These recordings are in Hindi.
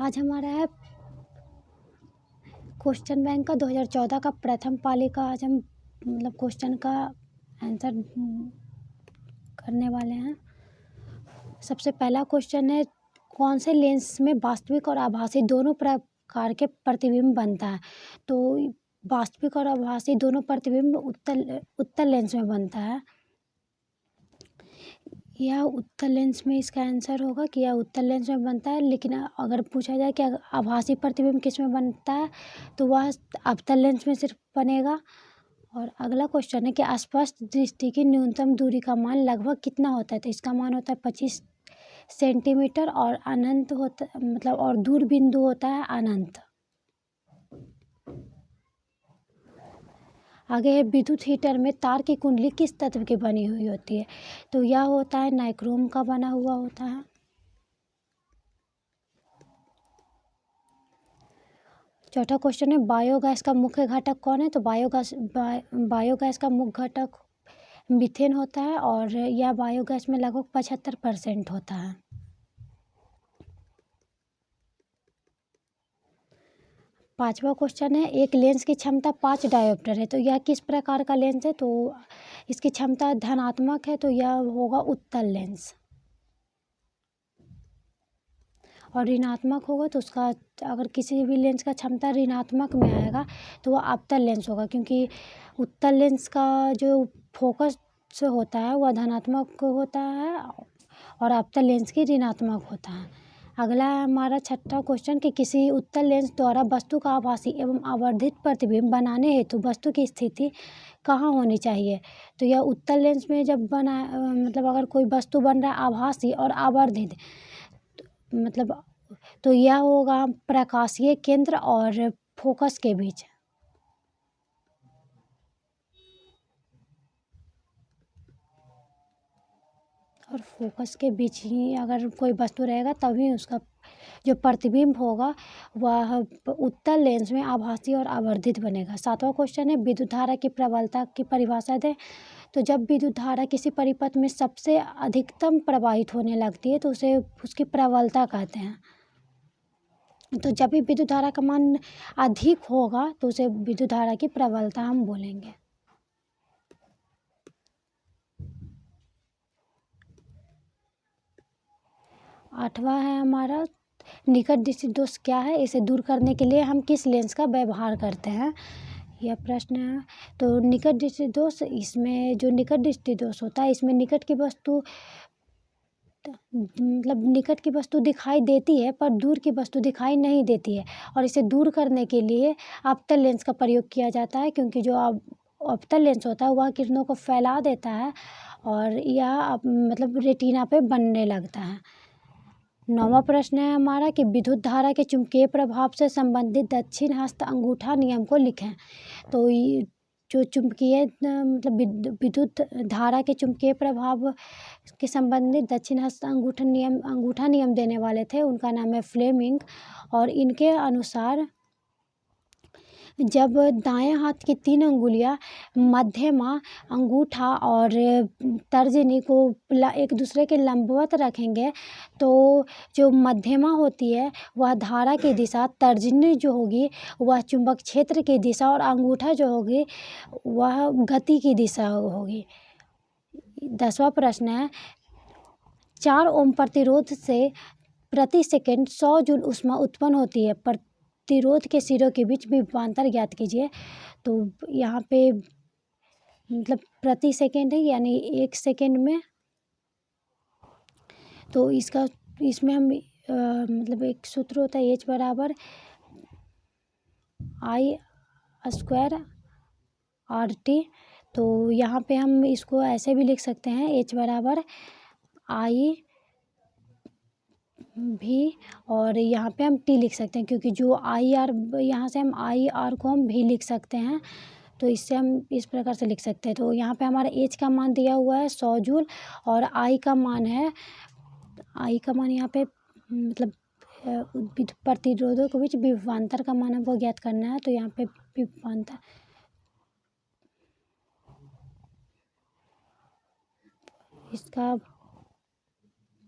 आज हमारा है क्वेश्चन बैंक का 2014 का प्रथम पाली का। आज हम क्वेश्चन का आंसर करने वाले हैं। सबसे पहला क्वेश्चन है, कौन से लेंस में वास्तविक और आभासी दोनों प्रकार के प्रतिबिंब बनता है? तो वास्तविक और आभासी दोनों प्रतिबिंब उत्तल लेंस में बनता है। यह उत्तल लेंस में इसका आंसर होगा कि यह उत्तल लेंस में बनता है। लेकिन अगर पूछा जाए कि आभासी प्रतिबिंब किस में बनता है तो वह अवतल लेंस में सिर्फ बनेगा। और अगला क्वेश्चन है कि अस्पष्ट दृष्टि की न्यूनतम दूरी का मान लगभग कितना होता है? तो इसका मान होता है 25 सेंटीमीटर और अनंत होता और दूर बिंदु होता है अनंत। आगे है, विद्युत हीटर में तार की कुंडली किस तत्व की बनी हुई होती है? तो यह होता है नाइक्रोम का बना हुआ होता है। चौथा क्वेश्चन है, बायोगैस का मुख्य घटक कौन है? तो बायोगैस का मुख्य घटक मीथेन होता है और यह बायोगैस में लगभग 75% होता है। पांचवा क्वेश्चन है, एक लेंस की क्षमता 5 डायोप्टर है। तो यह किस प्रकार का लेंस है? तो इसकी क्षमता धनात्मक है, तो यह होगा उत्तल लेंस। और ऋणात्मक होगा तो उसका, अगर किसी भी लेंस का क्षमता ऋणात्मक में आएगा तो वह अवतल लेंस होगा, क्योंकि उत्तल लेंस का जो फोकस होता है वह धनात्मक होता है और अवतल लेंस की ऋणात्मक होता है। अगला है हमारा छठा क्वेश्चन कि किसी उत्तल लेंस द्वारा वस्तु का आभासी एवं आवर्धित प्रतिबिंब बनाने हेतु वस्तु की स्थिति कहाँ होनी चाहिए? तो यह उत्तल लेंस में जब अगर कोई वस्तु बन रहा है आभासी और आवर्धित, तो यह होगा प्रकाशीय केंद्र और फोकस के बीच। और फोकस के बीच ही अगर कोई वस्तु रहेगा तभी उसका जो प्रतिबिंब होगा वह उत्तल लेंस में आभासी और आवर्धित बनेगा। सातवां क्वेश्चन है, विद्युत धारा की प्रबलता की परिभाषा दें। तो जब विद्युत धारा किसी परिपथ में सबसे अधिकतम प्रवाहित होने लगती है तो उसे उसकी प्रबलता कहते हैं। तो जब भी विद्युत धारा का मान अधिक होगा तो उसे विद्युत धारा की प्रबलता हम बोलेंगे। आठवां है हमारा, निकट दृष्टि दोष क्या है? इसे दूर करने के लिए हम किस लेंस का व्यवहार करते हैं? यह प्रश्न है। तो निकट दृष्टि दोष, इसमें जो निकट दृष्टि दोष होता है इसमें निकट की वस्तु निकट की वस्तु दिखाई देती है पर दूर की वस्तु दिखाई नहीं देती है। और इसे दूर करने के लिए अवतल लेंस का प्रयोग किया जाता है, क्योंकि जो अवतल लेंस होता है वह किरणों को फैला देता है और यह रेटिना पे बनने लगता है। नौवां प्रश्न है हमारा कि विद्युत धारा के चुंबकीय प्रभाव से संबंधित दक्षिण हस्त अंगूठा नियम को लिखें। तो जो चुंबकीय विद्युत धारा के चुंबकीय प्रभाव के संबंधित दक्षिण हस्त अंगूठा नियम देने वाले थे, उनका नाम है फ्लेमिंग। और इनके अनुसार जब दाएं हाथ की 3 अंगुलियां मध्यमा, अंगूठा और तर्जनी को एक दूसरे के लंबवत रखेंगे तो जो मध्यमा होती है वह धारा की दिशा, तर्जनी जो होगी वह चुंबक क्षेत्र की दिशा और अंगूठा जो होगी वह गति की दिशा होगी। 10वां प्रश्न है, 4 ओम प्रतिरोध से प्रति सेकंड 100 जूल ऊष्मा उत्पन्न होती है। प्रतिरोध के सिरों के बीच विभवांतर ज्ञात कीजिए। तो यहाँ पे प्रति सेकंड है, यानी 1 सेकंड में। तो इसमें हम एक सूत्र होता है H बराबर I² RT। तो यहाँ पे हम इसको ऐसे भी लिख सकते हैं, H बराबर I भी, और यहाँ पे हम T लिख सकते हैं, क्योंकि जो IR, यहाँ से हम IR को हम भी लिख सकते हैं। तो इससे हम इस प्रकार से लिख सकते हैं। तो यहाँ पे हमारा H का मान दिया हुआ है 100 जूल और I का मान यहाँ पे प्रतिरोधों के बीच विभवांतर का मान हमको ज्ञात करना है। तो यहाँ पे विभवांतर, इसका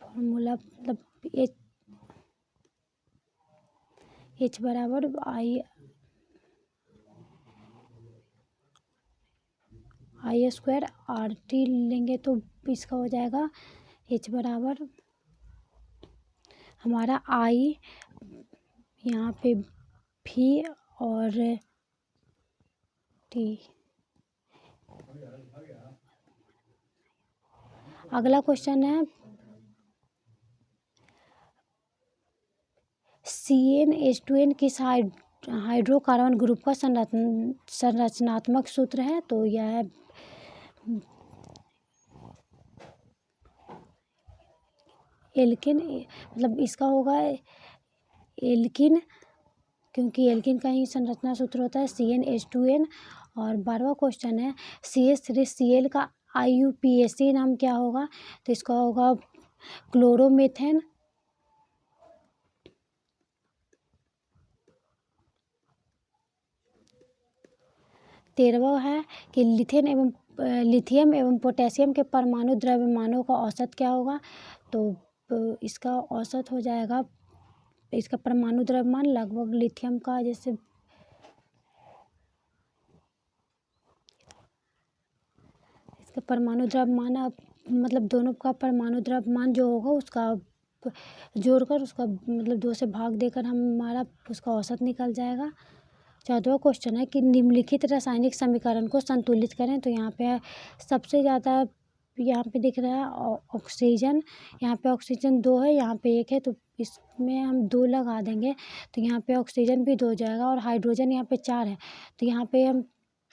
फॉर्मूला H बराबर आई स्क्वायर आर टी लेंगे तो इसका हो जाएगा H बराबर हमारा आई यहाँ पे भी और टी। अगला क्वेश्चन है CnH2n किस हाइड्रोकार्बन ग्रुप का संरचनात्मक सूत्र है। तो यह एल्किन मतलब इसका होगा एल्किन, क्योंकि एल्किन का ही संरचना सूत्र होता है CnH2n। और 12वां क्वेश्चन है CH3Cl का IUPAC नाम क्या होगा। तो इसका होगा क्लोरोमेथेन। 13वां है कि लिथियम एवं पोटेशियम के परमाणु द्रव्यमानों का औसत क्या होगा। तो इसका औसत हो जाएगा, इसका परमाणु द्रव्यमान लगभग लिथियम का जैसे इसका परमाणु द्रव्यमान मतलब दोनों का परमाणु द्रव्यमान जो होगा उसका जोड़कर उसका मतलब 2 से भाग देकर हमारा उसका औसत निकल जाएगा। 14वां क्वेश्चन है कि निम्नलिखित रासायनिक समीकरण को संतुलित करें। तो यहाँ पे सबसे ज़्यादा यहाँ पे दिख रहा है ऑक्सीजन, यहाँ पे ऑक्सीजन 2 है, यहाँ पे 1 है, तो इसमें हम 2 लगा देंगे तो यहाँ पे ऑक्सीजन भी 2 हो जाएगा। और हाइड्रोजन यहाँ पे 4 है तो यहाँ पे हम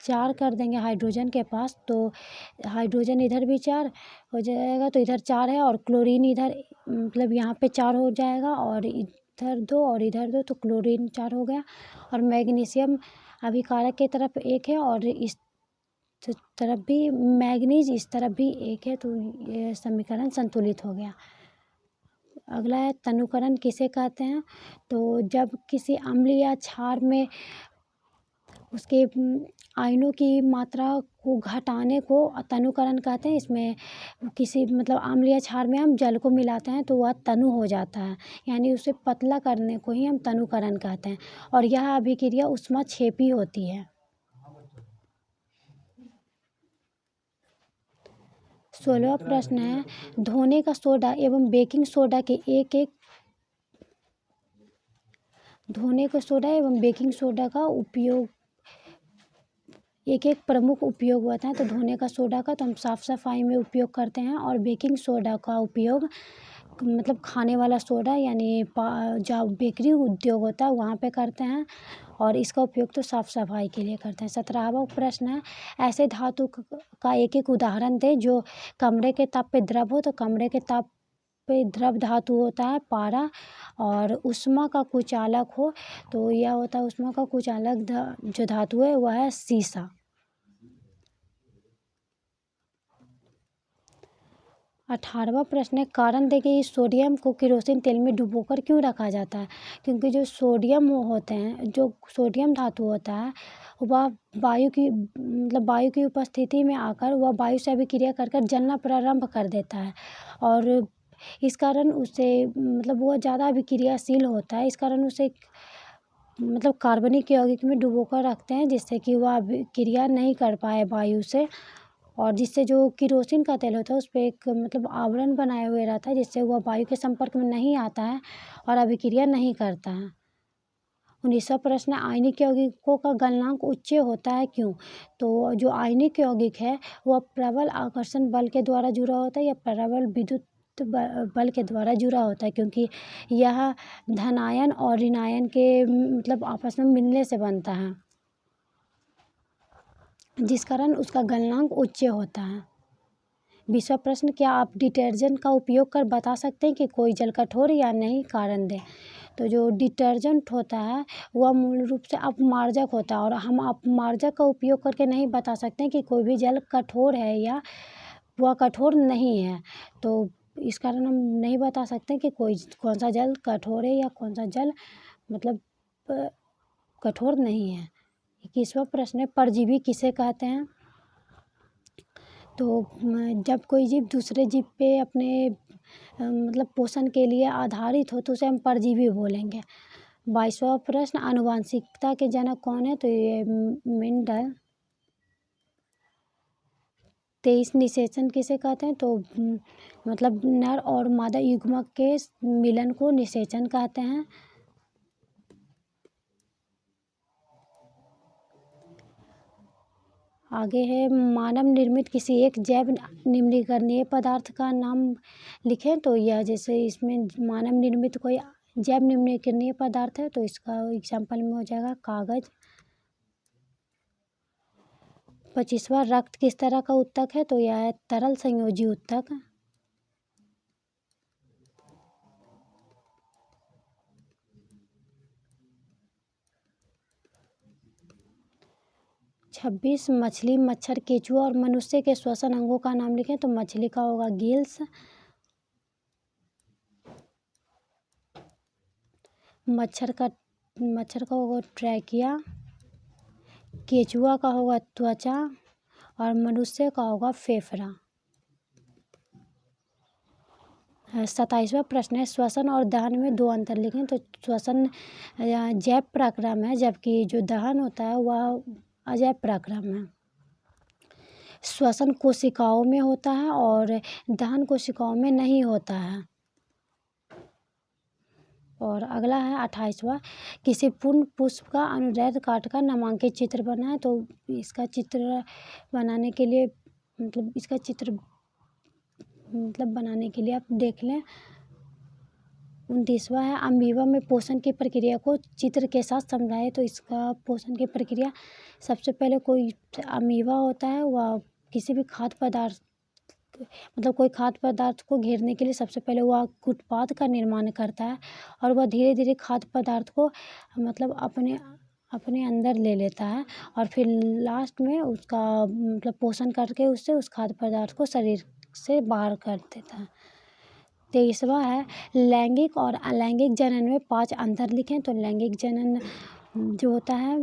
4 कर देंगे हाइड्रोजन के पास, तो हाइड्रोजन इधर भी 4 हो जाएगा, तो इधर 4 है। और क्लोरीन इधर मतलब यहाँ पे 4 हो जाएगा और इधर 2 और इधर 2, तो क्लोरीन 4 हो गया। और मैग्नीशियम अभिकारक की तरफ 1 है और इस तरफ भी मैग्नीज, इस तरफ भी 1 है, तो ये समीकरण संतुलित हो गया। अगला है तनुकरण किसे कहते हैं। तो जब किसी अम्ल या क्षार में उसके आयनों की मात्रा को घटाने को तनुकरण कहते हैं। इसमें किसी मतलब अम्ल या क्षार में हम जल को मिलाते हैं तो वह तनु हो जाता है, यानी उसे पतला करने को ही हम तनुकरण कहते हैं। और यह अभिक्रिया ऊष्माक्षेपी होती है। 16वां प्रश्न है धोने का सोडा एवं बेकिंग सोडा के धोने का सोडा एवं बेकिंग सोडा का उपयोग एक प्रमुख उपयोग होता है। तो धोने का सोडा का तो हम साफ़ सफाई में उपयोग करते हैं और बेकिंग सोडा का उपयोग मतलब खाने वाला सोडा यानी जहाँ बेकरी उद्योग होता है वहाँ पे करते हैं और इसका उपयोग तो साफ़ सफाई के लिए करते हैं। 17वां प्रश्न है ऐसे धातु का एक उदाहरण दें जो कमरे के ताप पे द्रव हो। तो कमरे के ताप पे द्रव धातु होता है पारा। और ऊष्मा का कुचालक हो तो यह होता है ऊष्मा का कुचालक जो धातु है वह है सीसा। 18वां प्रश्न है कारण देखिए इस सोडियम को केरोसिन तेल में डुबोकर क्यों रखा जाता है। क्योंकि जो सोडियम होते हैं, जो सोडियम धातु होता है वह वायु की उपस्थिति में आकर वह वायु से अभिक्रिया कर जलना प्रारंभ कर देता है और इस कारण उसे मतलब वह ज़्यादा अभिक्रियाशील होता है। इस कारण उसे मतलब कार्बनिक यौगिक में डुबोकर रखते हैं जिससे कि वह अभिक्रिया नहीं कर पाए वायु से। और जिससे जो केरोसिन का तेल होता है उस पर एक मतलब आवरण बनाए हुए रहता है जिससे वह वायु के संपर्क में नहीं आता है और अभिक्रिया नहीं करता है। 19वां प्रश्न आयनिक यौगिकों का गलनांक उच्च होता है क्यों। तो जो आयनिक यौगिक है वह प्रबल आकर्षण बल के द्वारा जुड़ा होता है या प्रबल विद्युत बल के द्वारा जुड़ा होता है, क्योंकि यह धनायन और ऋणायन के मतलब आपस में मिलने से बनता है जिस कारण उसका गलनांक उच्च होता है। 20वां प्रश्न क्या आप डिटर्जेंट का उपयोग कर बता सकते हैं कि कोई जल कठोर या नहीं, कारण दें। तो जो डिटर्जेंट होता है वह मूल रूप से अपमार्जक होता है और हम अपमार्जक का उपयोग करके नहीं बता सकते हैं कि कोई भी जल कठोर है या वह कठोर नहीं है। तो इस कारण हम नहीं बता सकते कि कौन सा जल कठोर है या कौन सा जल मतलब कठोर नहीं है। 21वां प्रश्न है परजीवी किसे कहते हैं। तो जब कोई जीव दूसरे जीव पे अपने मतलब पोषण के लिए आधारित हो तो उसे हम परजीवी बोलेंगे। 22वां प्रश्न, आनुवंशिकता के जनक कौन है? तो ये मेंडल। 23 निषेचन किसे कहते हैं? तो मतलब नर और मादा युग्मक के मिलन को निषेचन कहते हैं। आगे है, मानव निर्मित किसी एक जैव निम्नीकरणीय पदार्थ का नाम लिखें। तो यह जैसे इसमें मानव निर्मित कोई जैव निम्नीकरणीय पदार्थ है तो इसका एग्जाम्पल में हो जाएगा कागज। 25वां, रक्त किस तरह का उत्तक है? तो यह है तरल संयोजी उत्तक। 26, मछली, मच्छर, केंचुआ और मनुष्य के श्वसन अंगों का नाम लिखें। तो मछली का होगा गिल्स, मच्छर का होगा ट्रैकिया, केंचुआ का होगा त्वचा और मनुष्य का होगा फेफड़ा। 27वां प्रश्न है, श्वसन और दहन में 2 अंतर लिखें। तो श्वसन जैव पराक्रम है जबकि जो दहन होता है वह अजैव पराक्रम है। श्वसन कोशिकाओं में होता है और दहन कोशिकाओं में नहीं होता है। और अगला है 28वां, किसी पूर्ण पुष्प का अनुदैर्ध्य काटकर नामांकित चित्र बनाए। तो इसका चित्र बनाने के लिए बनाने के लिए आप देख लें। 29वां है, अमीबा में पोषण की प्रक्रिया को चित्र के साथ समझाए। तो इसका पोषण की प्रक्रिया, सबसे पहले कोई अमीबा होता है वह किसी भी खाद्य पदार्थ कोई खाद्य पदार्थ को घेरने के लिए सबसे पहले वह उत्पाद का निर्माण करता है और वह धीरे धीरे खाद्य पदार्थ को अपने अंदर ले लेता है और फिर लास्ट में उसका पोषण करके उससे उस खाद्य पदार्थ को शरीर से बाहर कर देता है। 23वां है, लैंगिक और अलैंगिक जनन में 5 अंतर लिखें। तो लैंगिक जनन जो होता है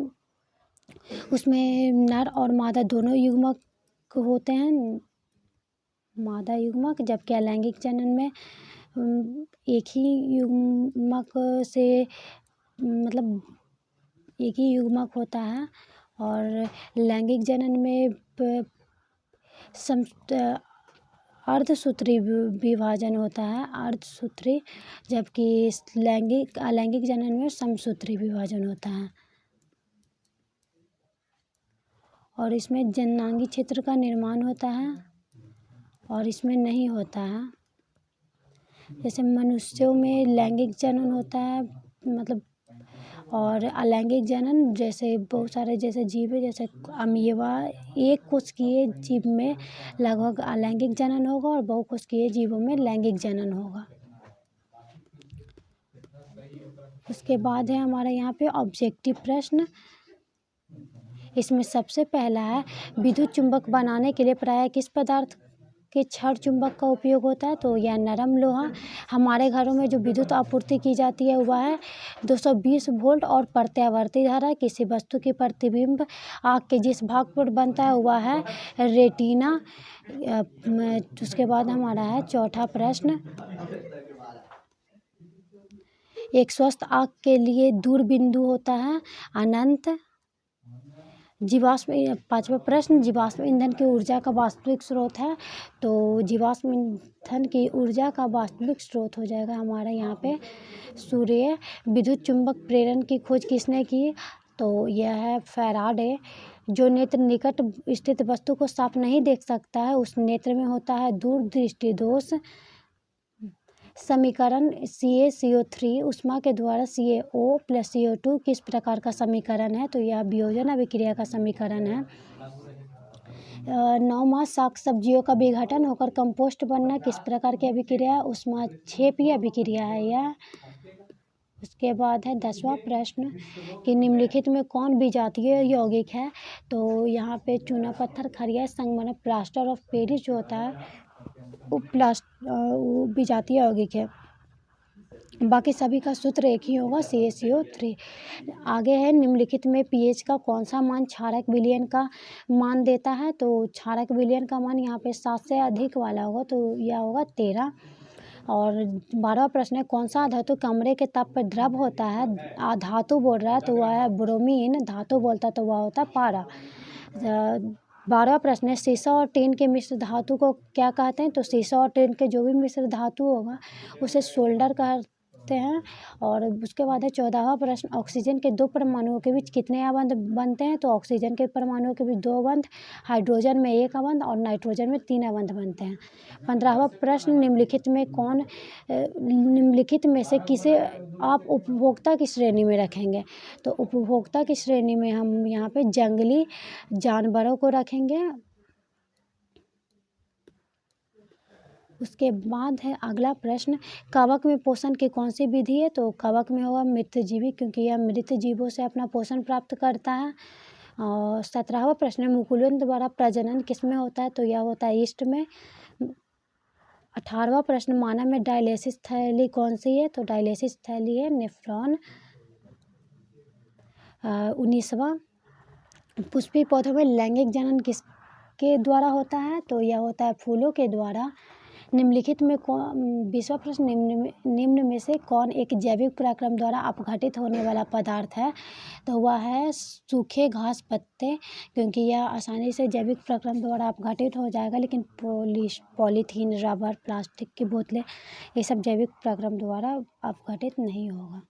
उसमें नर और मादा दोनों युग्मक होते हैं, मादा युग्मक, जबकि अलैंगिक जनन में एक ही युग्मक से एक ही युग्मक होता है। और लैंगिक जनन में अर्धसूत्री विभाजन होता है, अर्धसूत्री, जबकि अलैंगिक जनन में समसूत्री विभाजन होता है। और इसमें जननांगी क्षेत्र का निर्माण होता है और इसमें नहीं होता है। जैसे मनुष्यों में लैंगिक जनन होता है और अलैंगिक जनन जैसे बहुत सारे जैसे जीव है, जैसे अमीबा, एक कोशिकीय जीव में लगभग अलैंगिक जनन होगा और बहुकोशिकीय जीवों में लैंगिक जनन होगा। उसके बाद है हमारे यहाँ पे ऑब्जेक्टिव प्रश्न। इसमें सबसे पहला है, विद्युत चुंबक बनाने के लिए प्रायः किस पदार्थ के क्षण चुंबक का उपयोग होता है? तो यह नरम लोहा। हमारे घरों में जो विद्युत आपूर्ति की जाती है वह है 220 वोल्ट और प्रत्यावर्ती धारा। किसी वस्तु की प्रतिबिंब आँख के जिस भाग पर बनता है वह है रेटिना। उसके बाद हमारा है चौथा प्रश्न, एक स्वस्थ आँख के लिए दूर बिंदु होता है अनंत। पांचवा प्रश्न, जीवाश्म ईंधन की ऊर्जा का वास्तविक स्रोत है। तो जीवाश्म ईंधन की ऊर्जा का वास्तविक स्रोत हो जाएगा हमारा यहाँ पे सूर्य। विद्युत चुंबक प्रेरण की खोज किसने की? तो यह है फैराडे। जो नेत्र निकट स्थित वस्तु को साफ नहीं देख सकता है उस नेत्र में होता है दूरदृष्टि दोष। समीकरण CaCO3 उष्मा के द्वारा CaO + CO2 किस प्रकार का समीकरण है? तो यह वियोजन अभिक्रिया का समीकरण है। 9वां, शाक सब्जियों का विघटन होकर कंपोस्ट बनना किस प्रकार की अभिक्रिया? ऊष्माक्षेपीय अभिक्रिया है यह। उसके बाद है 10वां प्रश्न कि निम्नलिखित में कौन विजातीय यौगिक है? तो यहाँ पे चूना पत्थर, खरिया, संगमरमर, प्लास्टर ऑफ पेरिस जो होता है वो विजातीय यौगिक है। बाकी सभी का सूत्र एक ही होगा, CaCO3। आगे है, निम्नलिखित में pH का कौन सा मान क्षारक विलयन का मान देता है? तो क्षारक विलयन का मान यहाँ पे 7 से अधिक वाला होगा तो यह होगा 13। और 12वां प्रश्न है, कौन सा धातु कमरे के ताप पर द्रव होता है? धातु बोल रहा है तो वह है ब्रोमीन, धातु बोलता है तो वह होता है पारा। 12वां प्रश्न है, सीसा और टीन के मिश्र धातु को क्या कहते हैं? तो सीसा और टीन के जो भी मिश्र धातु होगा उसे सोल्डर कहते हैं। और उसके बाद है 14वां प्रश्न, ऑक्सीजन के 2 परमाणुओं के बीच कितने अबंध बनते हैं? तो ऑक्सीजन के परमाणुओं के बीच 2 अबंध, हाइड्रोजन में 1 अबंध और नाइट्रोजन में 3 अबंध बनते हैं। 15वां प्रश्न, निम्नलिखित में से किसे आप उपभोक्ता की श्रेणी में रखेंगे? तो उपभोक्ता की श्रेणी में हम यहाँ पे जंगली जानवरों को रखेंगे। उसके बाद है अगला प्रश्न, कवक में पोषण की कौन सी विधि है? तो कवक में होगा मृतजीवी, क्योंकि यह मृत जीवों से अपना पोषण प्राप्त करता है। और 17वां प्रश्न है, मुकुलन द्वारा प्रजनन किसमें होता है? तो यह होता है ईस्ट में। 18वां प्रश्न, मानव में डायलिसिस थैली कौन सी है? तो डायलिसिस थैली है नेफ्रॉन। 19वां, पुष्पीय पौधों में लैंगिक जनन किसके द्वारा होता है? तो यह होता है फूलों के द्वारा। निम्नलिखित में कौन 20वां प्रश्न, निम्न में से कौन एक जैविक प्रक्रम द्वारा अपघटित होने वाला पदार्थ है? तो वह है सूखे घास पत्ते, क्योंकि यह आसानी से जैविक प्रक्रम द्वारा अपघटित हो जाएगा, लेकिन पॉलीथीन, रबर, प्लास्टिक की बोतलें ये सब जैविक प्रक्रम द्वारा अपघटित नहीं होगा।